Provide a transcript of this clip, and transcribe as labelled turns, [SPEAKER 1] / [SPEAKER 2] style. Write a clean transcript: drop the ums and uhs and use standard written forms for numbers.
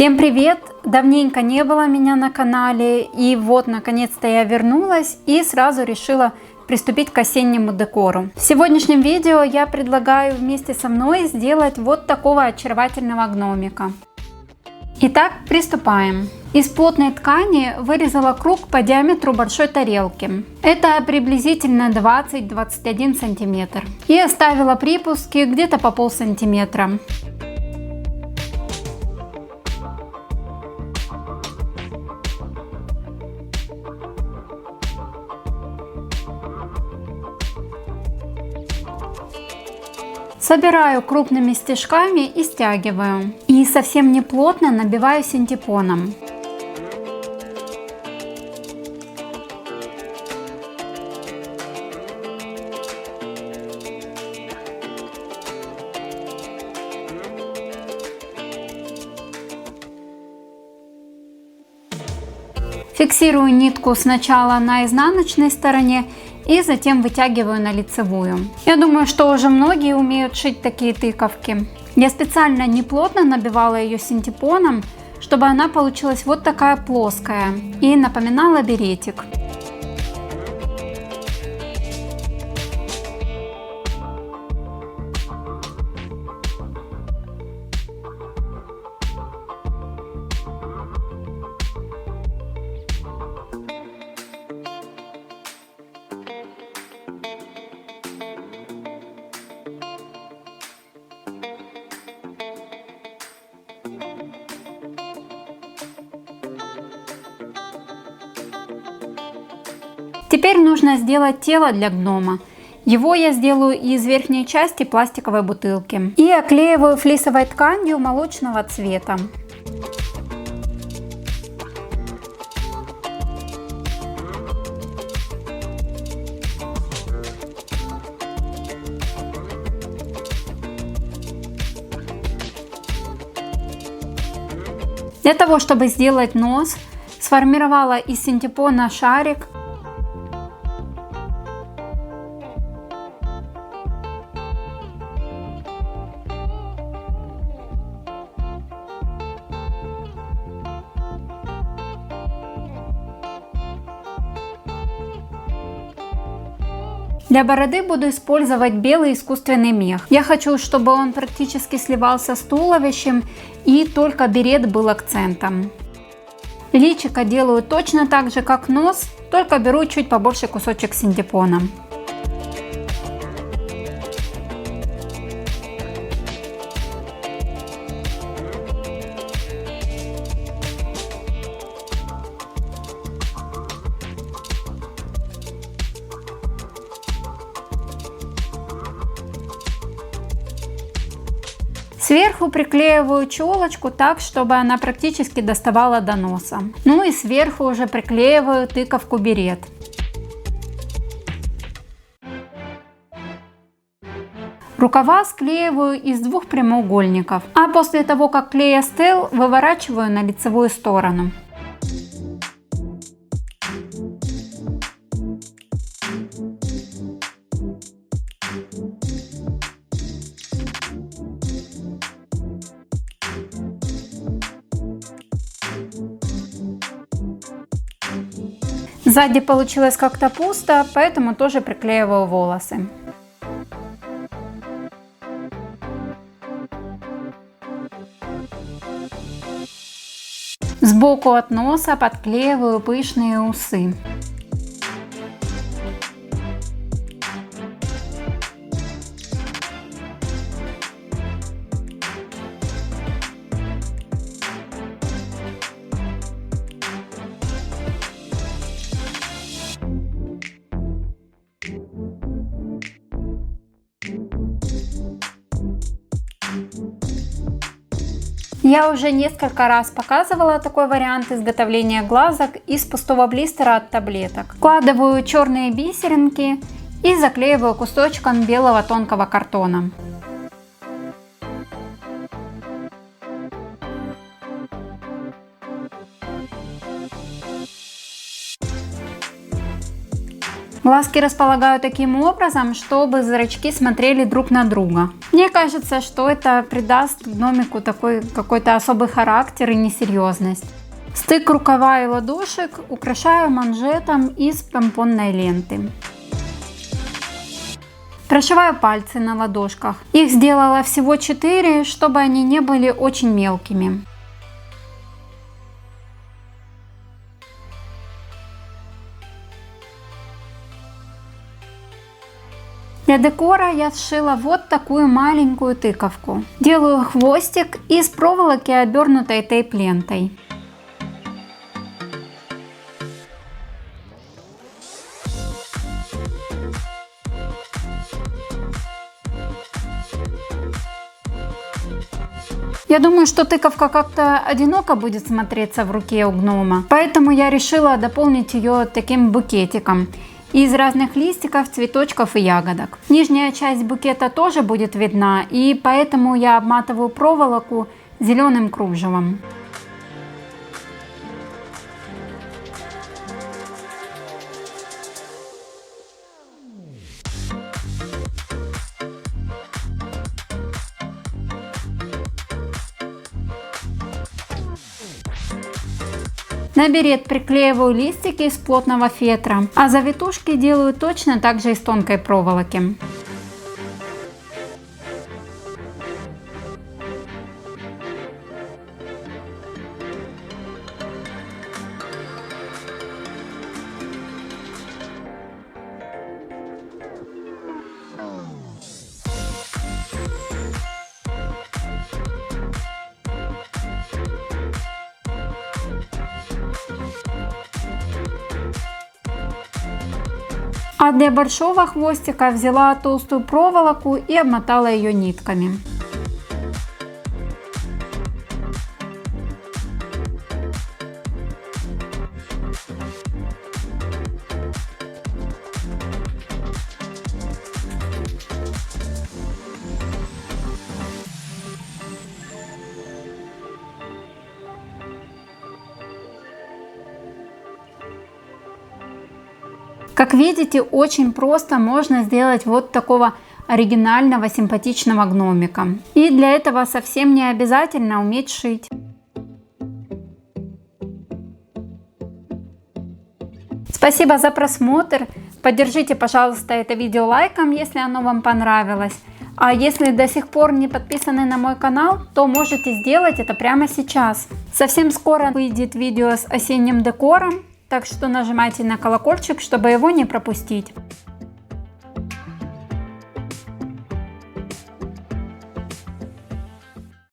[SPEAKER 1] Всем привет! Давненько не было меня на канале, и вот наконец-то я вернулась и сразу решила приступить к осеннему декору. В сегодняшнем видео я предлагаю вместе со мной сделать вот такого очаровательного гномика. Итак, приступаем. Из плотной ткани вырезала круг по диаметру большой тарелки. Это приблизительно 20-21 сантиметр. И оставила припуски где-то по полсантиметра. Собираю крупными стежками и стягиваю. И совсем не плотно набиваю синтепоном. Фиксирую нитку сначала на изнаночной стороне и затем вытягиваю на лицевую. Я думаю, что уже многие умеют шить такие тыковки. Я специально не плотно набивала ее синтепоном, чтобы она получилась вот такая плоская и напоминала беретик. Теперь нужно сделать тело для гнома. Его я сделаю из верхней части пластиковой бутылки. И оклеиваю флисовой тканью молочного цвета. Для того, чтобы сделать нос, сформировала из синтепона шарик. Для бороды буду использовать белый искусственный мех. Я хочу, чтобы он практически сливался с туловищем и только берет был акцентом. Личико делаю точно так же, как нос, только беру чуть побольше кусочек синтепона. Сверху приклеиваю челочку так, чтобы она практически доставала до носа. Ну и сверху уже приклеиваю тыковку берет. Рукава склеиваю из двух прямоугольников, а после того, как клей остыл, выворачиваю на лицевую сторону. Сзади получилось как-то пусто, поэтому тоже приклеиваю волосы. Сбоку от носа подклеиваю пышные усы. Я уже несколько раз показывала такой вариант изготовления глазок из пустого блистера от таблеток. Вкладываю черные бисеринки и заклеиваю кусочком белого тонкого картона. Глазки располагаю таким образом, чтобы зрачки смотрели друг на друга. Мне кажется, что это придаст гномику такой какой-то особый характер и несерьезность. Стык рукава и ладошек украшаю манжетом из помпонной ленты. Прошиваю пальцы на ладошках. Их сделала всего 4, чтобы они не были очень мелкими. Для декора я сшила вот такую маленькую тыковку. Делаю хвостик из проволоки, обернутой тейп-лентой. Я думаю, что тыковка как-то одиноко будет смотреться в руке у гнома, поэтому я решила дополнить ее таким букетиком из разных листиков, цветочков и ягодок. Нижняя часть букета тоже будет видна, и поэтому я обматываю проволоку зеленым кружевом. На берет приклеиваю листики из плотного фетра, а завитушки делаю точно так же из тонкой проволоки. А для большого хвостика взяла толстую проволоку и обмотала ее нитками. Как видите, очень просто можно сделать вот такого оригинального, симпатичного гномика. И для этого совсем не обязательно уметь шить. Спасибо за просмотр. Поддержите, пожалуйста, это видео лайком, если оно вам понравилось. А если до сих пор не подписаны на мой канал, то можете сделать это прямо сейчас. Совсем скоро выйдет видео с осенним декором. Так что нажимайте на колокольчик, чтобы его не пропустить.